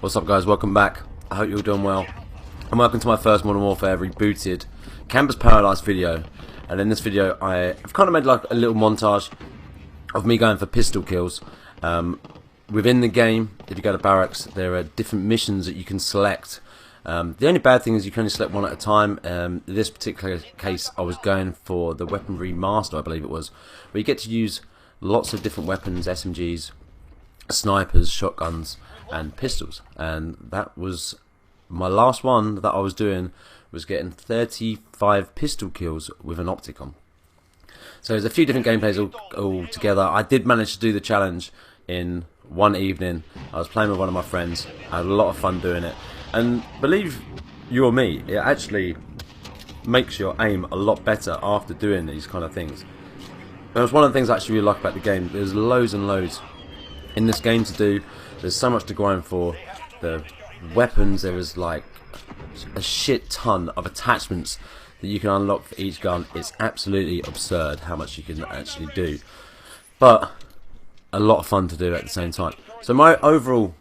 What's up, guys? Welcome back. I hope you're doing well, and welcome to my first Modern Warfare rebooted Campus Paradise video. And in this video I've kind of made like a little montage of me going for pistol kills. Within the game, if you go to barracks, there are different missions that you can select. The only bad thing is you can only select one at a time. In this particular case I was going for the Weaponry Master, I believe it was, where you get to use lots of different weapons, SMGs, snipers, shotguns and pistols, and that was my last one that I was doing, was getting 35 pistol kills with an optic on. So there's a few different gameplays all together. I did manage to do the challenge in one evening. I was playing with one of my friends. I had a lot of fun doing it, and believe you or me, it actually makes your aim a lot better after doing these kind of things. And it was one of the things I actually really like about the game. There's loads and loads in this game to do. There's so much to grind for. The weapons, there is like a shit ton of attachments that you can unlock for each gun. It's absolutely absurd how much you can actually do, but a lot of fun to do at the same time. So my overall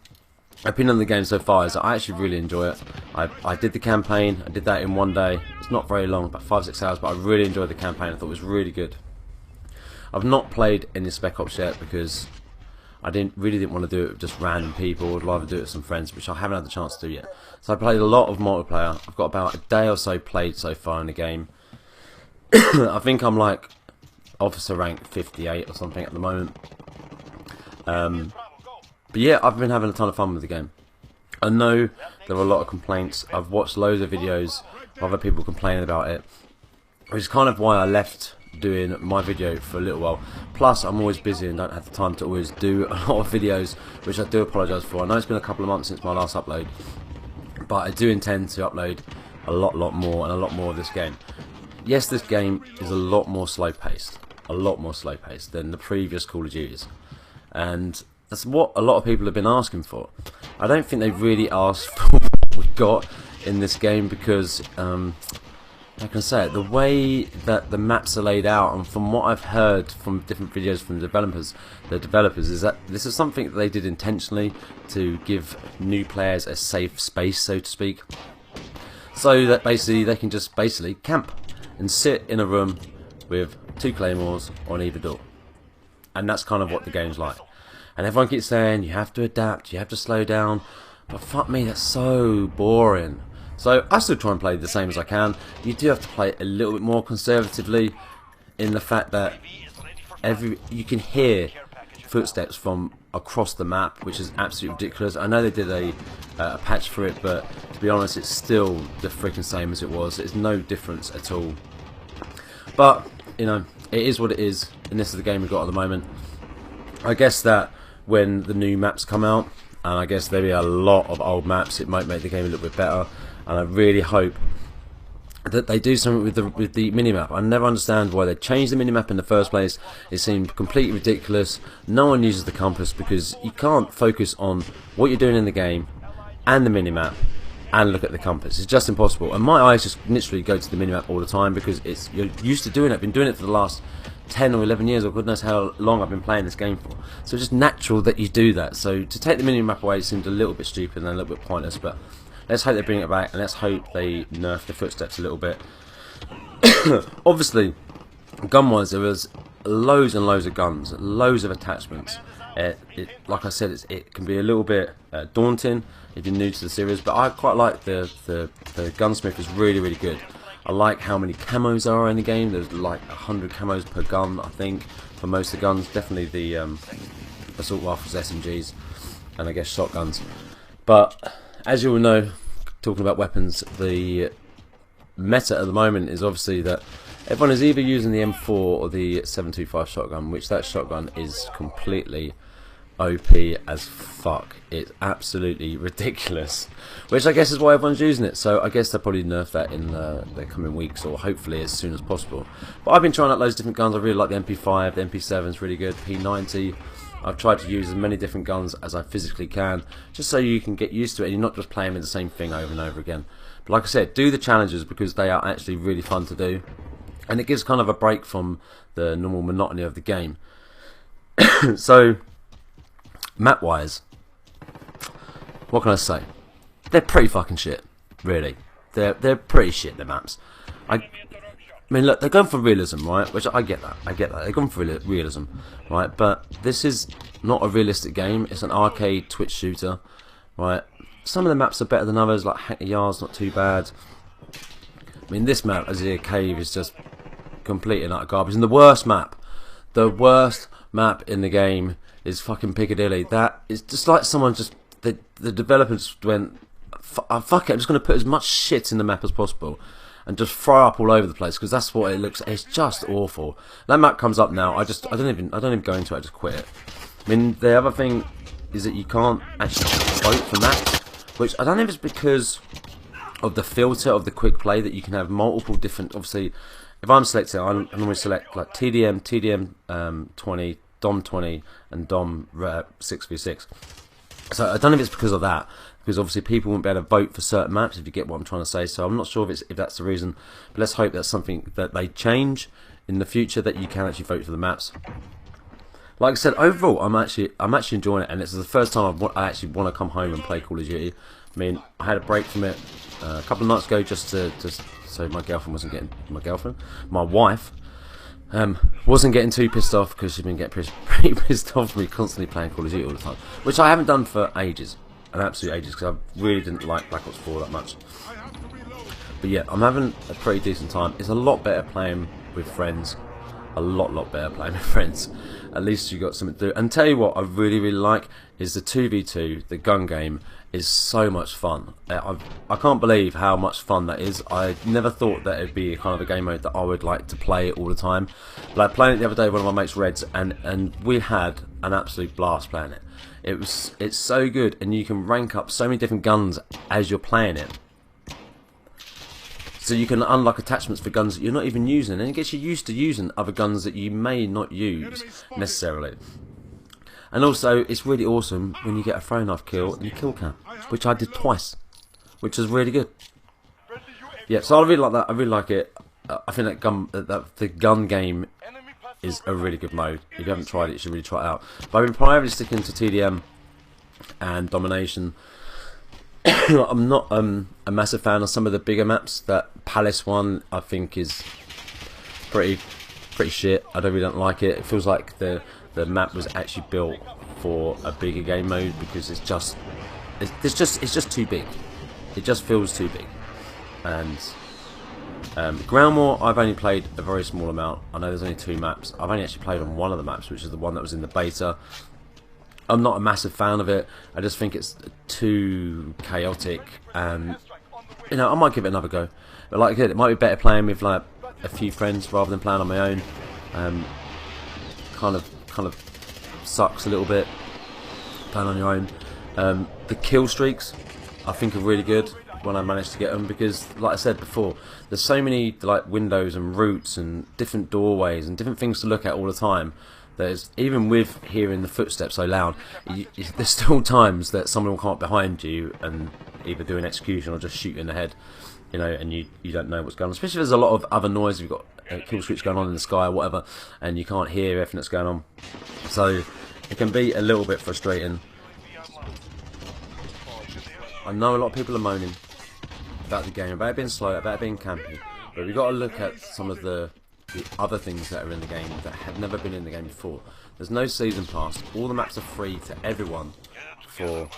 opinion on the game so far is that I actually really enjoy it. I did the campaign. I did that in one day. It's not very long, about 5-6 hours, but I really enjoyed the campaign. I thought it was really good. I've not played any Spec Ops yet because I really didn't want to do it with just random people. I'd rather do it with some friends, which I haven't had the chance to do yet. So I played a lot of multiplayer. I've got about a day or so played so far in the game. I think I'm like officer rank 58 or something at the moment. But yeah, I've been having a ton of fun with the game. I know there are a lot of complaints. I've watched loads of videos of other people complaining about it, which is kind of why I left doing my video for a little while. Plus I'm always busy and don't have the time to always do a lot of videos, which I do apologise for. I know it's been a couple of months since my last upload, but I do intend to upload a lot more and a lot more of this game. Yes, this game is a lot more slow paced than the previous Call of Duties, and that's what a lot of people have been asking for. I don't think they really asked for what we got in this game because I can say it, the way that the maps are laid out, and from what I've heard from different videos from the developers, is that this is something that they did intentionally to give new players a safe space, so to speak, so that basically they can just camp and sit in a room with 2 claymores on either door. And that's kind of what the game's like. And everyone keeps saying you have to adapt, you have to slow down, but fuck me, that's so boring. So I still try and play the same as I can. You do have to play a little bit more conservatively, in the fact that you can hear footsteps from across the map, which is absolutely ridiculous. I know they did a patch for it, but to be honest, it's still the freaking same as it was. There's no difference at all. But you know, it is what it is, and this is the game we've got at the moment. I guess that when the new maps come out, and I guess there'll be a lot of old maps, it might make the game a little bit better. And I really hope that they do something with the minimap. I never understand why they changed the minimap in the first place. It seemed completely ridiculous. No one uses the compass because you can't focus on what you're doing in the game and the minimap and look at the compass. It's just impossible. And my eyes just literally go to the minimap all the time because you're used to doing it. I've been doing it for the last 10 or 11 years, or goodness how long I've been playing this game for. So it's just natural that you do that. So to take the minimap away seemed a little bit stupid and a little bit pointless, but let's hope they bring it back, and let's hope they nerf the footsteps a little bit. Obviously, gun-wise, there was loads and loads of guns, loads of attachments. Like I said, it can be a little bit daunting if you're new to the series, but I quite like the gunsmith is really good. I like how many camos there are in the game. There's like 100 camos per gun, I think, for most of the guns. Definitely the assault rifles, SMGs, and I guess shotguns. But as you all know, talking about weapons, the meta at the moment is obviously that everyone is either using the M4 or the 7.25 shotgun, which that shotgun is completely OP as fuck. It's absolutely ridiculous, which I guess is why everyone's using it. So I guess they'll probably nerf that in the coming weeks, or hopefully as soon as possible. But I've been trying out loads of different guns. I really like the MP5, the MP7 is really good, P90. I've tried to use as many different guns as I physically can, just so you can get used to it and you're not just playing with the same thing over and over again. But like I said, do the challenges because they are actually really fun to do, and it gives kind of a break from the normal monotony of the game. So, map wise, what can I say? They're pretty fucking shit, really. They're pretty shit, the maps. I mean, look, they're going for realism, right? Which I get that. They're going for realism, right? But this is not a realistic game. It's an arcade Twitch shooter, right? Some of the maps are better than others, like Hack the Yard's not too bad. I mean, this map, as a cave, is just complete and utter garbage. And the worst map in the game is fucking Piccadilly. That is just like someone just, the developers went, fuck it, I'm just going to put as much shit in the map as possible and just throw up all over the place, because that's what it looks. It's just awful. That map comes up now. I don't even go into it. I just quit it. I mean, the other thing is that you can't actually vote for maps, which I don't know if it's because of the filter of the quick play, that you can have multiple different. Obviously, if I'm selecting, I normally select like TDM 20, Dom 20, and Dom 6v6. So I don't know if it's because of that, because obviously people won't be able to vote for certain maps, if you get what I'm trying to say. So I'm not sure if that's the reason, but let's hope that's something that they change in the future, that you can actually vote for the maps. Like I said, overall I'm actually enjoying it, and it's the first time I actually want to come home and play Call of Duty. I mean, I had a break from it a couple of nights ago, just so my girlfriend wasn't getting my wife wasn't getting too pissed off, because she's been getting pretty pissed off with me constantly playing Call of Duty all the time, which I haven't done for ages, an absolute ages, because I really didn't like Black Ops 4 that much. But yeah, I'm having a pretty decent time. It's a lot better playing with friends, a lot better playing with friends. At least you got something to do. And tell you what I really like is the 2v2, the gun game is so much fun. I can't believe how much fun that is. I never thought that it'd be a kind of a game mode that I would like to play all the time. But I played it the other day with one of my mates, Reds, and we had an absolute blast playing it. It's so good, and you can rank up so many different guns as you're playing it. So you can unlock attachments for guns that you're not even using, and it gets you used to using other guns that you may not use necessarily. And also, it's really awesome when you get a throw knife kill in a kill cam, which I did twice, which is really good. Yeah, so I really like that. I really like it. I think that the gun game is a really good mode. If you haven't tried it, you should really try it out. But I've been primarily sticking to TDM and Domination. I'm not a massive fan of some of the bigger maps. That Palace one, I think, is pretty shit. I really don't like it. It feels like the map was actually built for a bigger game mode, because it's just too big. It just feels too big. And Ground War, I've only played a very small amount. I know there's only 2 maps. I've only actually played on one of the maps, which is the one that was in the beta. I'm not a massive fan of it. I just think it's too chaotic, and you know, I might give it another go. But like I said, it might be better playing with like a few friends rather than playing on my own. Kind of sucks a little bit playing on your own. The kill streaks, I think, are really good when I manage to get them, because like I said before, there's so many like windows and routes and different doorways and different things to look at all the time. There's, even with hearing the footsteps so loud, there's still times that someone will come up behind you and either do an execution or just shoot you in the head, you know, and you don't know what's going on. Especially if there's a lot of other noise, you've got kill streaks going on in the sky or whatever, and you can't hear everything that's going on. So it can be a little bit frustrating. I know a lot of people are moaning about the game, about it being slow, about it being campy, but we've got to look at some of the other things that are in the game that have never been in the game before. There's no season pass. All the maps are free to everyone for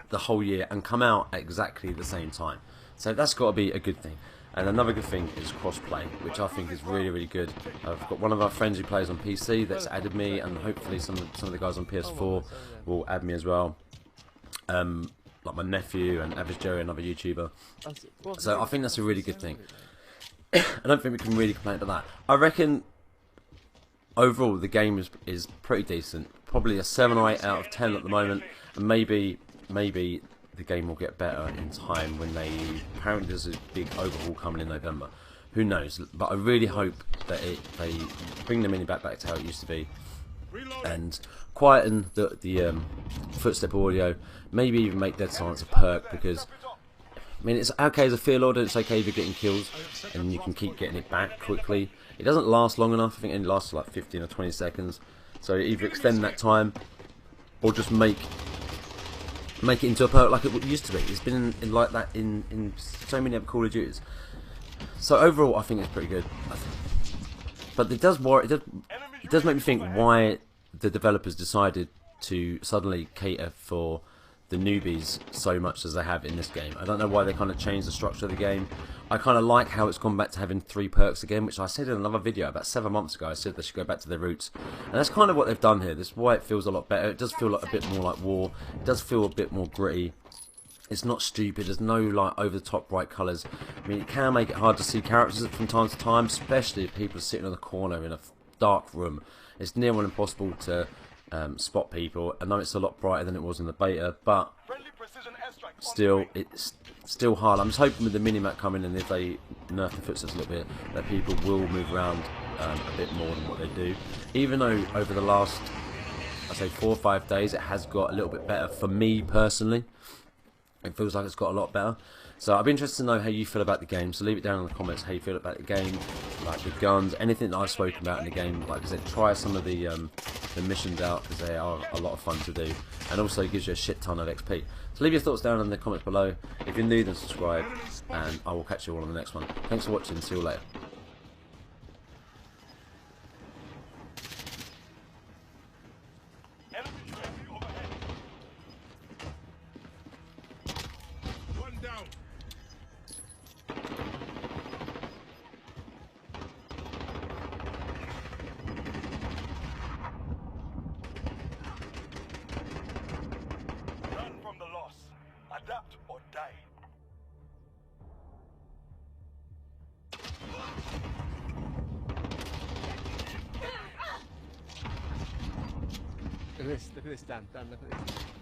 the whole year and come out at exactly the same time. So that's got to be a good thing. And another good thing is cross-play, which I think is really good. I've got one of our friends who plays on PC that's added me, and hopefully some of the guys on PS4 will add me as well. Like my nephew and Average Joe, another YouTuber. So I think that's a really good thing. I don't think we can really complain about that. I reckon overall the game is pretty decent. Probably a 7 or 8 out of 10 at the moment, and maybe the game will get better in time when apparently there's a big overhaul coming in November. Who knows? But I really hope that they bring the mini back to how it used to be, and quieten the footstep audio. Maybe even make Dead Silence a perk, because I mean, it's okay as a fear lord, and it's okay if you're getting kills and you can keep getting it back quickly. It doesn't last long enough. I think it only lasts like 15 or 20 seconds. So either extend that time or just make make it into a perk like it used to be. It's been in like that in so many other Call of Duties. So overall, I think it's pretty good. But it does worry. It does make me think why the developers decided to suddenly cater for the newbies so much as they have in this game. I don't know why they kind of changed the structure of the game. I kind of like how it's gone back to having 3 perks again, which I said in another video about 7 months ago. I said they should go back to their roots, and that's kind of what they've done here. This is why it feels a lot better. It does feel like a bit more like war. It does feel a bit more gritty. It's not stupid. There's no like over the top bright colours. I mean, it can make it hard to see characters from time to time, especially if people are sitting on the corner in a dark room. It's near on impossible to spot people. I know it's a lot brighter than it was in the beta, but still, it's still hard. I'm just hoping with the minimap coming in, if they nerf the footsteps a little bit, that people will move around a bit more than what they do. Even though over the last, I'd say 4 or 5 days, it has got a little bit better for me personally. It feels like it's got a lot better. So I'd be interested to know how you feel about the game. So leave it down in the comments how you feel about the game, like the guns, anything that I've spoken about in the game. Like I said, try some of the missions out because they are a lot of fun to do, and also it gives you a shit ton of XP. So leave your thoughts down in the comments below. If you're new, then subscribe, and I will catch you all on the next one. Thanks for watching. See you later. Adapt or die. Look at this, Dan, look at this.